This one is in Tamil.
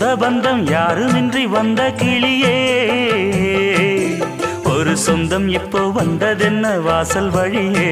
சொந்த பந்தம் யாருமின்றி வந்த கிளியே ஒரு சொந்தம் இப்போ வந்ததென்ன வாசல் வழியே